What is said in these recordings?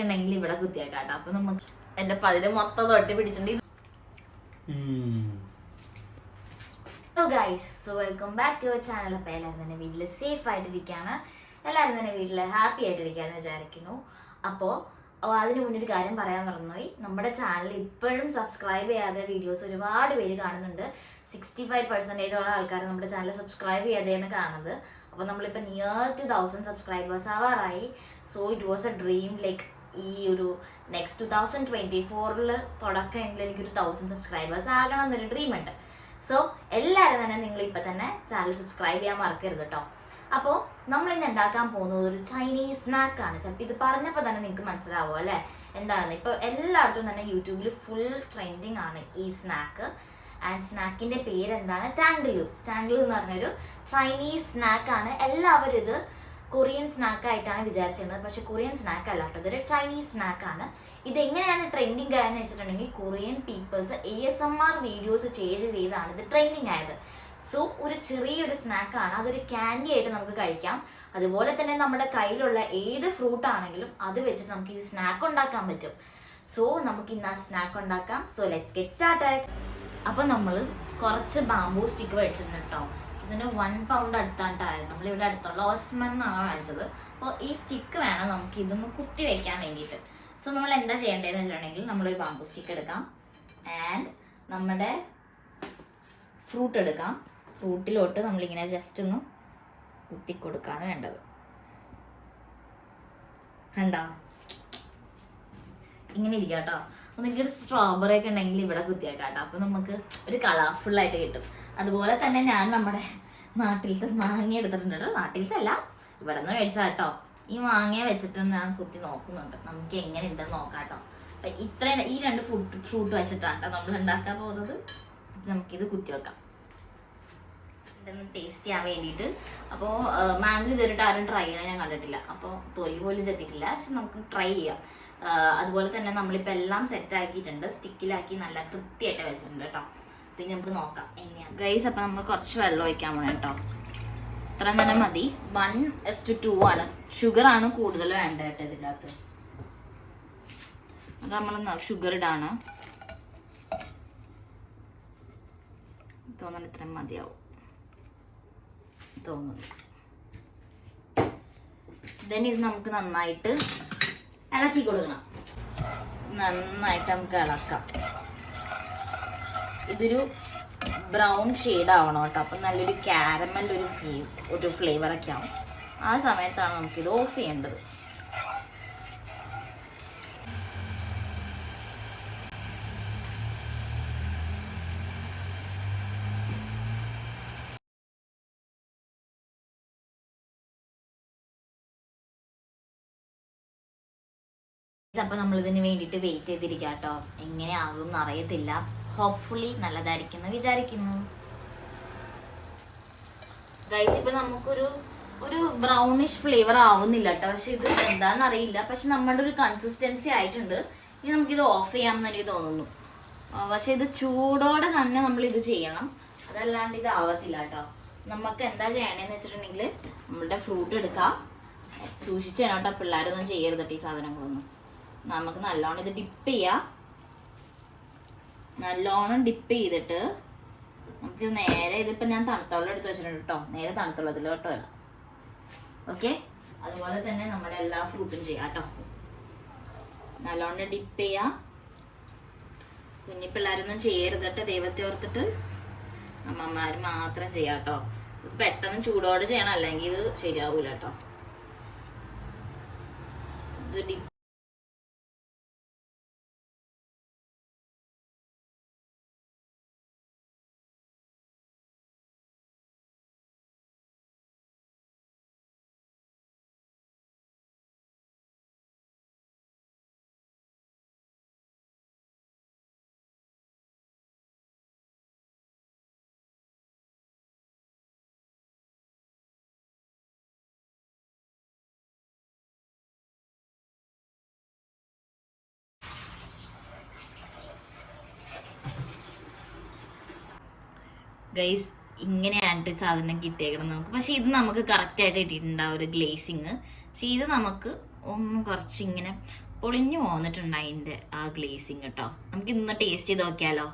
ഉണ്ടെങ്കിൽ ഇവിടെ കുത്തിയേക്കാട്ടോ. അപ്പൊ നമുക്ക് എന്റെ പതില് മൊത്തം തൊട്ടി പിടിച്ചിട്ടുണ്ട്. Hello guys, so welcome back to our channel. അപ്പോൾ എല്ലാവരും തന്നെ വീട്ടിൽ സേഫ് ആയിട്ടിരിക്കുകയാണ്, എല്ലാവരും തന്നെ വീട്ടിൽ ഹാപ്പി ആയിട്ടിരിക്കുകയെന്ന് വിചാരിക്കുന്നു. അപ്പോൾ അതിന് മുന്നേ ഒരു കാര്യം പറയാൻ മറന്നുപോയി. നമ്മുടെ ചാനൽ ഇപ്പോഴും സബ്സ്ക്രൈബ് ചെയ്യാതെ വീഡിയോസ് ഒരുപാട് പേര് കാണുന്നുണ്ട്. 65% ആൾക്കാർ നമ്മുടെ ചാനൽ സബ്സ്ക്രൈബ് ചെയ്യാതെയാണ് കാണുന്നത്. അപ്പോൾ നമ്മളിപ്പോൾ നിയർ ടു 1000 സബ്സ്ക്രൈബേഴ്സ് ആവാറായി. So it was a dream, like ഈ ഒരു നെക്സ്റ്റ് 2024 തുടക്കമെങ്കിലും എനിക്കൊരു 1000 സബ്സ്ക്രൈബേഴ്സ് ആകണം എന്നൊരു ഡ്രീം ഉണ്ട്. സോ എല്ലാവരും തന്നെ നിങ്ങൾ ഇപ്പം തന്നെ ചാനൽ സബ്സ്ക്രൈബ് ചെയ്യാൻ മറക്കരുത് കേട്ടോ. അപ്പോൾ നമ്മളിന്ന് ഉണ്ടാക്കാൻ പോകുന്നത് ഒരു ചൈനീസ് സ്നാക്കാണ്. ചിലപ്പോൾ ഇത് പറഞ്ഞപ്പോൾ തന്നെ നിങ്ങൾക്ക് മനസ്സിലാവും അല്ലേ എന്താണെന്ന്. ഇപ്പോൾ എല്ലായിടത്തും തന്നെ യൂട്യൂബിൽ ഫുൾ ട്രെൻഡിങ് ആണ് ഈ സ്നാക്ക്. ആൻഡ് സ്നാക്കിൻ്റെ പേരെന്താണ്? ടാങ്കിളു. ടാങ്കിളു എന്ന് പറഞ്ഞൊരു ചൈനീസ് സ്നാക്കാണ്. എല്ലാവരും ഇത് കൊറിയൻ സ്നാക്കായിട്ടാണ് വിചാരിച്ചിരുന്നത്, പക്ഷെ കൊറിയൻ സ്നാക്ക് അല്ല കേട്ടോ, ഇതൊരു ചൈനീസ് സ്നാക്കാണ്. ഇതെങ്ങനെയാണ് ട്രെൻഡിങ് ആയതെന്ന് വെച്ചിട്ടുണ്ടെങ്കിൽ കൊറിയൻ പീപ്പിൾസ് ASMR വീഡിയോസ് ചെയ്താണ് ഇത് ട്രെൻഡിങ് ആയത്. സോ ഒരു ചെറിയൊരു സ്നാക്കാണ്, അതൊരു ക്യാൻഡി ആയിട്ട് നമുക്ക് കഴിക്കാം. അതുപോലെ തന്നെ നമ്മുടെ കയ്യിലുള്ള ഏത് ഫ്രൂട്ട് ആണെങ്കിലും അത് വെച്ചിട്ട് നമുക്ക് ഈ സ്നാക്ക് ഉണ്ടാക്കാൻ പറ്റും. സോ നമുക്ക് ഇന്ന് ആ സ്നാക്ക് ഉണ്ടാക്കാം. So let's get started. അപ്പോൾ നമ്മൾ കുറച്ച് ബാംബൂ സ്റ്റിക്ക് മേടിച്ചിട്ടുണ്ട് കേട്ടോ. ഇതിന് 1 പൗണ്ട് അടുത്തായിട്ടായത്. നമ്മളിവിടെ അടുത്തുള്ള ഓസ്മൻ എന്നാണ് വാങ്ങിച്ചത്. അപ്പോൾ ഈ സ്റ്റിക്ക് വേണം നമുക്ക് ഇതൊന്ന് കുത്തി വയ്ക്കാൻ വേണ്ടിയിട്ട്. സോ നമ്മൾ എന്താ ചെയ്യേണ്ടതെന്ന് വെച്ചിട്ടുണ്ടെങ്കിൽ നമ്മളൊരു ബാംബൂ സ്റ്റിക്ക് എടുക്കാം ആൻഡ് നമ്മുടെ ഫ്രൂട്ട് എടുക്കാം. ഫ്രൂട്ടിലോട്ട് നമ്മളിങ്ങനെ ജസ്റ്റ് ഒന്ന് കുത്തി കൊടുക്കുകയാണ് വേണ്ടത്. കണ്ടോ? ഇങ്ങനെ ഇരിക്കാം കേട്ടോ. ഒന്നെങ്കിൽ സ്ട്രോബെറി ഒക്കെ ഉണ്ടെങ്കിൽ ഇവിടെ കുത്തിയേക്കാം കേട്ടോ. അപ്പോൾ നമുക്ക് ഒരു കളർഫുള്ളായിട്ട് കിട്ടും. അതുപോലെ തന്നെ ഞാൻ നമ്മുടെ നാട്ടിലത്തെ മാങ്ങ എടുത്തിട്ടുണ്ട് കേട്ടോ. നാട്ടിലത്തെ അല്ല, ഇവിടെ നിന്ന് മേടിച്ചാൽ കേട്ടോ. ഈ മാങ്ങ വെച്ചിട്ട് ഞാൻ കുത്തി നോക്കുന്നുണ്ട്, നമുക്ക് എങ്ങനെ ഉണ്ടെന്ന് നോക്കാം കേട്ടോ. അപ്പം ഇത്രയും ഈ 2 ഫ്രൂട്ട് വെച്ചിട്ടാണ് കേട്ടോ നമ്മൾ ഉണ്ടാക്കാൻ പോകുന്നത്. നമുക്കിത് കുത്തി വെക്കാം ഇതൊന്ന് ടേസ്റ്റ് ചെയ്യാൻ വേണ്ടിയിട്ട്. അപ്പോൾ മാംഗോ ഇതുവരെയിട്ട് ആരും ട്രൈ ചെയ്യണം ഞാൻ കണ്ടിട്ടില്ല. അപ്പോൾ തൊലി പോലും ചെത്തിയിട്ടില്ല, പക്ഷെ നമുക്ക് ട്രൈ ചെയ്യാം. അതുപോലെ തന്നെ നമ്മളിപ്പോൾ എല്ലാം സെറ്റ് ആക്കിയിട്ടുണ്ട്, സ്റ്റിക്കിലാക്കി നല്ല കൃത്യമായിട്ട് വെച്ചിട്ടുണ്ട് കേട്ടോ. പിന്നെ നമുക്ക് നോക്കാം എങ്ങനെയാണ് ഗൈസ്. അപ്പം നമ്മൾ കുറച്ച് വെള്ളം ഒഴിക്കാൻ പോകണം കേട്ടോ. ഇത്ര തന്നെ മതി. 1:2 ആണ്. ഷുഗറാണ് കൂടുതൽ വേണ്ട കേട്ടോ ഇതിൻ്റെ അകത്ത്. അത് നമ്മൾ ഷുഗർ ഇടാണ്. തോന്നുന്നു ഇത്രയും മതിയാവും തോന്നുന്നു. ദെൻ ഇത് നമുക്ക് നന്നായിട്ട് ഇളക്കി കൊടുക്കണം. നന്നായിട്ട് നമുക്ക് ഇളക്കാം. ഇതൊരു ബ്രൗൺ ഷെയ്ഡ് ആവണം കേട്ടോ. അപ്പം നല്ലൊരു കാരമൽ ഒരു ഫ്ലേവറൊക്കെ ആവും. ആ സമയത്താണ് നമുക്കിത് ഓഫ് ചെയ്യേണ്ടത്. അപ്പോൾ നമ്മളിതിന് വേണ്ടിയിട്ട് വെയിറ്റ് ചെയ്തിരിക്കാം കേട്ടോ. എങ്ങനെയാകും എന്ന് അറിയത്തില്ല. ഹോപ്പ്ഫുള്ളി നല്ലതായിരിക്കും എന്ന് വിചാരിക്കുന്നു ഗൈസ്. ഇപ്പം നമുക്കൊരു ബ്രൗണിഷ് ഫ്ലേവർ ആവുന്നില്ല കേട്ടോ, പക്ഷെ ഇത് എന്താണെന്ന് അറിയില്ല. പക്ഷെ നമ്മുടെ ഒരു കൺസിസ്റ്റൻസി ആയിട്ടുണ്ട്. ഇനി നമുക്കിത് ഓഫ് ചെയ്യാമെന്ന് എനിക്ക് തോന്നുന്നു. പക്ഷെ ഇത് ചൂടോടെ തന്നെ നമ്മളിത് ചെയ്യണം, അതല്ലാണ്ട് ഇത് ആവത്തില്ല കേട്ടോ. നമുക്ക് എന്താ ചെയ്യണമെന്ന് വെച്ചിട്ടുണ്ടെങ്കിൽ നമ്മളുടെ ഫ്രൂട്ട് എടുക്കാം. സൂക്ഷിച്ച് കേട്ടോ, പിള്ളേരൊന്നും ചെയ്യരുത് കേട്ടോ ഈ സാധനങ്ങളൊന്നും. നമുക്ക് നല്ലോണം ഇത് ഡിപ്പ് ചെയ്യാം. നല്ലോണം ഡിപ്പ് ചെയ്തിട്ട് നമുക്ക് നേരെ ഇതിപ്പോൾ ഞാൻ തണുത്തവെള്ളം എടുത്ത് വെച്ചിട്ടുണ്ട് കേട്ടോ. നേരെ തണുത്തുള്ളതിലോട്ട് വരാം. ഓക്കെ, അതുപോലെ തന്നെ നമ്മുടെ എല്ലാ ഫ്രൂട്ടും ചെയ്യാം കേട്ടോ. നല്ലോണം ഡിപ്പ് ചെയ്യാം. കുഞ്ഞി പിള്ളേരൊന്നും ചെയ്യരുത് കേട്ടോ, ദൈവത്തെ ഓർത്തിട്ട്. അമ്മമാർ മാത്രം ചെയ്യാം കേട്ടോ. പെട്ടെന്ന് ചൂടോടെ ചെയ്യണം, അല്ലെങ്കിൽ ഇത് ശരിയാവൂല കേട്ടോ. ഇത് ഡിപ്പ് ഗൈസ് ഇങ്ങനെയാണ് സാധനം കിട്ടിയേക്കണം നമുക്ക്. പക്ഷെ ഇത് നമുക്ക് കറക്റ്റായിട്ട് കിട്ടിയിട്ടുണ്ടാവും ഒരു ഗ്ലേസിങ്. പക്ഷെ ഇത് നമുക്ക് ഒന്ന് കുറച്ചിങ്ങനെ പൊളിഞ്ഞു പോന്നിട്ടുണ്ട് അതിന്റെ ആ ഗ്ലേസിങ് കേട്ടോ. നമുക്ക് ഇന്ന് ടേസ്റ്റ് ചെയ്ത് നോക്കിയാലോ.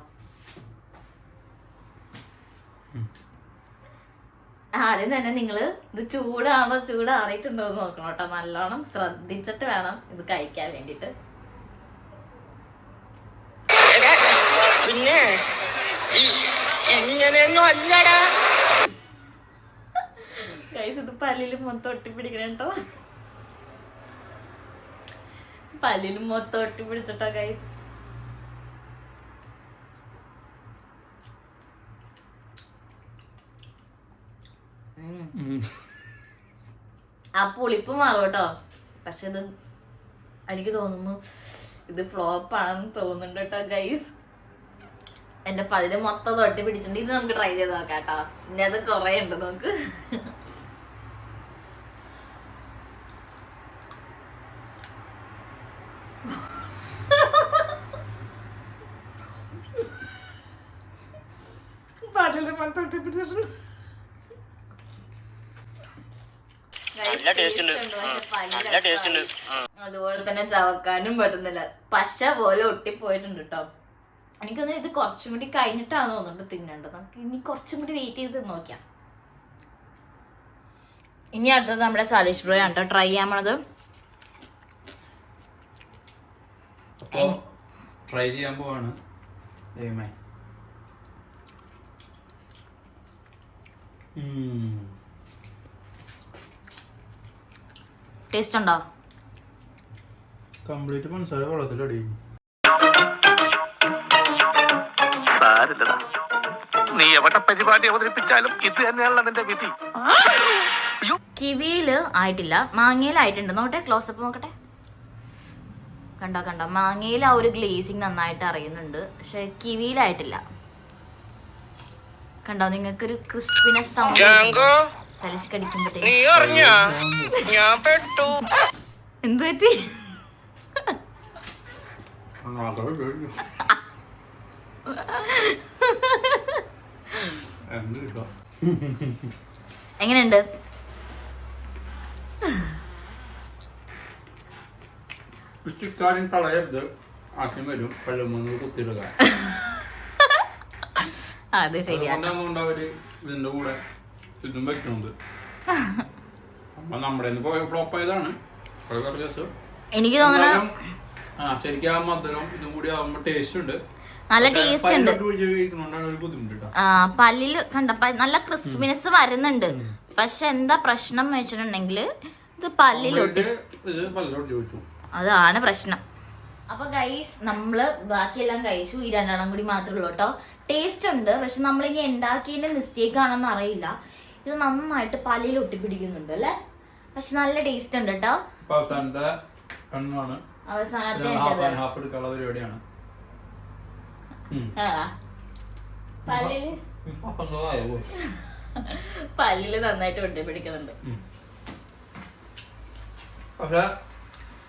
ആദ്യം തന്നെ നിങ്ങള് ഇത് ചൂടാണോ ചൂടാറിയിട്ടുണ്ടോ എന്ന് നോക്കണം കേട്ടോ. നല്ലോണം ശ്രദ്ധിച്ചിട്ട് വേണം ഇത് കഴിക്കാൻ വേണ്ടിട്ട്. പിന്നെ ഇങ്ങനെയൊന്നും അല്ലടാ ഗൈസ്, ഇത് പല്ലിലും മൊത്തം ഒട്ടിപ്പിടിക്കണം കേട്ടോ. പല്ലിലും മൊത്തം ഒട്ടിപ്പിടിച്ചിട്ടോ ഗൈസ്. ആ പുളിപ്പ് മാറും കേട്ടോ. പക്ഷെ ഇത് എനിക്ക് തോന്നുന്നു ഇത് ഫ്ലോപ്പ് ആണെന്ന് തോന്നുന്നുണ്ട് കേട്ടോ ഗൈസ്. എന്റെ പല്ല് മൊത്തം തൊട്ടി പിടിച്ചിട്ടുണ്ട്. ഇത് നമുക്ക് ട്രൈ ചെയ്ത് നോക്കാം കേട്ടോ. ഇനി അത് കൊറേ ഉണ്ട് നമുക്ക്. പല്ലില് മൊത്തം തൊട്ടി പിടിച്ചിട്ടുണ്ട്. അതുപോലെ തന്നെ ചവക്കാനും പറ്റുന്നില്ല. പശ പോലെ ഒട്ടിപ്പോയിട്ടുണ്ട് കേട്ടോ. എനിക്കൊന്നും ഇത് കുറച്ചും കൂടി കഴിഞ്ഞിട്ടാണ് തോന്നുന്നുണ്ട് തിന്നേണ്ടത്. നമുക്ക് ഇനി കുറച്ചും കൂടി വെയിറ്റ് ചെയ്ത് നോക്കാം. ഇനി അടുത്തത് നമ്മുടെ സാലിഷ് ബ്രോ ആണ് കേട്ടോ ട്രൈ ചെയ്യാൻ പോണത്. ട്രൈ ചെയ്യാൻ പോവാണ്. ടേസ്റ്റ് ഉണ്ടോ? കംപ്ലീറ്റ് പഞ്ചസാര വെള്ളത്തിലടി. നീ എവിടെ പരിപാടി അവതരിപ്പിച്ചാലും ഇത് തന്നെയാണല്ലോ നിന്റെ വിധി. കിവിയില് ആയിട്ടില്ല, മാങ്ങയിലായിട്ടുണ്ട്. നോട്ടെ, ക്ലോസപ്പ് നോക്കട്ടെ. കണ്ടോ കണ്ടോ, മാങ്ങയിൽ ആ ഒരു ഗ്ലേസിങ് നന്നായിട്ട് അറിയുന്നുണ്ട്. പക്ഷെ കിവിയിലായിട്ടില്ല. കണ്ടോ, നിങ്ങൾക്കൊരു ക്രിസ്പിനെസ് സലിഷ് കടിക്കുമ്പോഴത്തേക്ക് എന്ത് പറ്റി? എങ്ങനെയുണ്ട്? കാര്യം കളയരുത്, ആദ്യം വരും പഴമൊന്ന് കുത്തിയിടുക. അത് ശരിയാണ്. അവര് ഇതിന്റെ കൂടെ ഇതും വെക്കണത്. അപ്പൊ നമ്മുടെ ഫ്ലോപ്പ് ആയതാണ്. എനിക്ക് തോന്നുന്നു ശരിക്കും ആ മധുരം ഇതും കൂടി ആവുമ്പോ ടേസ്റ്റ് ഉണ്ട്, നല്ല ടേസ്റ്റ് ഉണ്ട്. ബുദ്ധിമുട്ടാ. പല്ലില് കണ്ട നല്ല ക്രിസ്പിനെസ് വരുന്നുണ്ട്. പക്ഷെ എന്താ പ്രശ്നം എന്ന് വെച്ചിട്ടുണ്ടെങ്കിൽ ഇത് പല്ലിലൊട്ടി, അതാണ് പ്രശ്നം. അപ്പൊ ഗൈസ്, നമ്മള് ബാക്കിയെല്ലാം കഴിച്ചു. ഈ രണ്ടെണ്ണം കൂടി മാത്രമേ ഉള്ളൂ കേട്ടോ. ടേസ്റ്റ് ഉണ്ട്, പക്ഷെ നമ്മളിനി ഉണ്ടാക്കിയതിന്റെ മിസ്റ്റേക്ക് ആണെന്ന് അറിയില്ല. ഇത് നന്നായിട്ട് പല്ലിൽ ഒട്ടിപ്പിടിക്കുന്നുണ്ട് അല്ലേ? പക്ഷെ നല്ല ടേസ്റ്റ് ഉണ്ട് കേട്ടോ. അവസാനത്തെ പല്ലില് നന്നായിട്ട് ഒട്ടിപ്പിടിക്കുന്നുണ്ട്.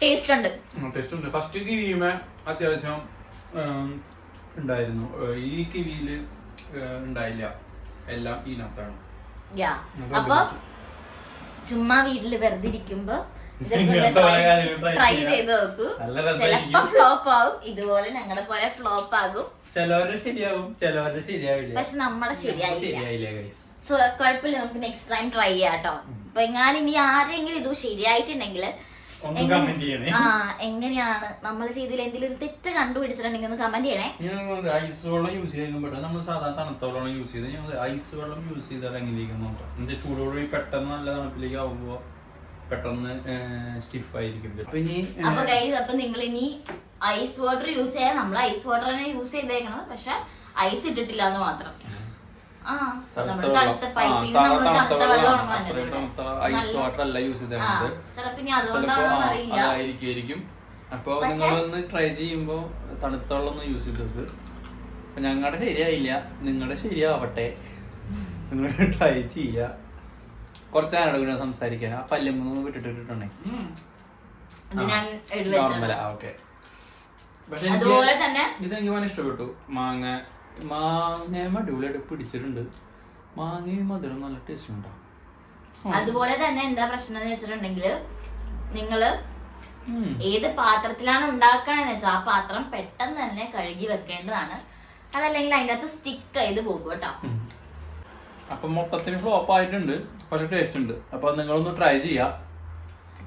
ടേസ്റ്റ് ഉണ്ട്. ഫസ്റ്റ് കിവിമ അത്യാവശ്യം ഉണ്ടായിരുന്നു. ഈ കിവിയില് ഉണ്ടായില്ല, എല്ലാം ഇതിനകത്താണ്. അപ്പൊ ചുമ്മാ വീട്ടില് വെറുതെ ഇരിക്കുമ്പോ ട്രൈ ചെയ്ത് നോക്കൂ. ചിലപ്പോ ഫ്ലോപ്പ് ആവും, ഇതുപോലെ ഞങ്ങളുടെ പോലെ ഫ്ലോപ്പ് ആകും. ചിലവരുടെ ശരിയാവും, ചിലവരുടെ ശരിയാവില്ല. പക്ഷെ നമ്മുടെ ശരിയായില്ല. സോ കുഴപ്പമില്ല, നമുക്ക് നെക്സ്റ്റ് ടൈം ട്രൈ ചെയ്യാം കേട്ടോ. അപ്പൊ എങ്ങാനും ഇനി ആരെങ്കിലും ഇത് ശരിയായിട്ടുണ്ടെങ്കിൽ എങ്ങനെയാണ് നമ്മൾ ചെയ്തതിൽ എന്തെങ്കിലും ഒരു തെറ്റ് കണ്ടുപിടിച്ചിട്ടുണ്ടെങ്കിൽ ഒന്ന് കമന്റ് ചെയ്യണേ. ഐസ് വെള്ളം യൂസ് ചെയ്യാൻ പറ്റും. നമ്മൾ സാധാരണ തണുത്ത വെള്ളം യൂസ് ചെയ്ത് ഐസ് വെള്ളം യൂസ് ചെയ്താൽ എങ്ങനെയൊക്കെ നോക്കാം. എന്നുവെച്ചാൽ ചൂടോടുകൂടി പെട്ടെന്ന് നല്ല തണുപ്പിലേക്ക് ആവുമ്പോ പെട്ടെന്ന് സ്റ്റിഫ് ആയിരിക്കും. അപ്പൊ ഗൈസ്, അപ്പൊ നിങ്ങൾ ഇനി ഐസ് വാട്ടർ യൂസ് ചെയ്യാൻ, നമ്മൾ ഐസ് വാട്ടർ തന്നെ യൂസ് ചെയ്തേക്കണം. പക്ഷെ ഐസ് ഇട്ടിട്ടില്ല എന്ന് മാത്രം. ഐസ് വാട്ടർ അല്ല യൂസ് ചെയ്തത്, അതായിരിക്കും. അപ്പൊ നിങ്ങളൊന്ന് ട്രൈ ചെയ്യുമ്പോ തണുത്ത വെള്ളം ഒന്ന് യൂസ് ചെയ്തത്. അപ്പൊ ഞങ്ങളുടെ ശരിയായില്ല, നിങ്ങളുടെ ശരിയാവട്ടെ. നിങ്ങൾ ട്രൈ ചെയ്യാ. കുറച്ച് നേരം കൂടെ സംസാരിക്കാൻ. ആ പല്ലുമൊന്ന് വിട്ടിട്ടുണ്ടെങ്കിൽ നോർമലാ. ഓക്കെ. പക്ഷെ ഇതെങ്ങനെ ഇഷ്ടപ്പെട്ടു. മാങ്ങ അടിപൊളിയായിട്ട് പിടിച്ചിട്ടുണ്ട്. മാങ്ങയും മധുരം നല്ല ടേസ്റ്റ് ഉണ്ടാവും. അതുപോലെ തന്നെ എന്താ പ്രശ്നം എന്ന് വെച്ചിട്ടുണ്ടെങ്കിൽ നിങ്ങള് ഏത് പാത്രത്തിലാണ് ഉണ്ടാക്കണെന്ന് വെച്ചാൽ ആ പാത്രം പെട്ടെന്ന് തന്നെ കഴുകി വെക്കേണ്ടതാണ്. അതല്ലെങ്കിൽ അതിൻ്റെ അകത്ത് സ്റ്റിക്ക് ചെയ്ത് പോകും കേട്ടോ. അപ്പൊ മൊത്തത്തിൽ ഫ്ലോപ്പ് ആയിട്ടുണ്ട്, പക്ഷെ ടേസ്റ്റ് ഉണ്ട്. അപ്പൊ നിങ്ങളൊന്ന് ട്രൈ ചെയ്യാം.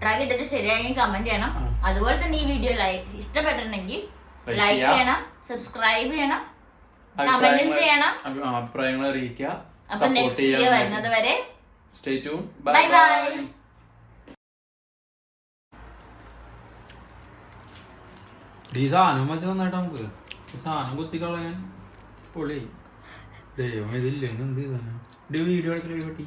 ട്രൈ ചെയ്തിട്ട് ശരിയായെങ്കിൽ കമന്റ് ചെയ്യണം. അതുപോലെ തന്നെ ഈ വീഡിയോ ഇഷ്ടപ്പെട്ടിട്ടുണ്ടെങ്കിൽ ലൈക്ക് ചെയ്യണം, സബ്സ്ക്രൈബ് ചെയ്യണം, കമന്റും ചെയ്യണം. അഭിപ്രായങ്ങൾ അറിയിക്കുക. അപ്പൊ നെക്സ്റ്റ് വീഡിയോ വരുന്നത് വരെ സ്റ്റേ ട്യൂൺ. Bye bye. ഈ സാധനം വെച്ച് നന്നായിട്ട് നമുക്ക് സാധനം കുത്തിക്കളയാൻ പൊളി. ദൈവം ഇതില്ലെങ്കിൽ എന്ത് ചെയ്താ വീഡിയോ എടുക്കലേ പറ്റി.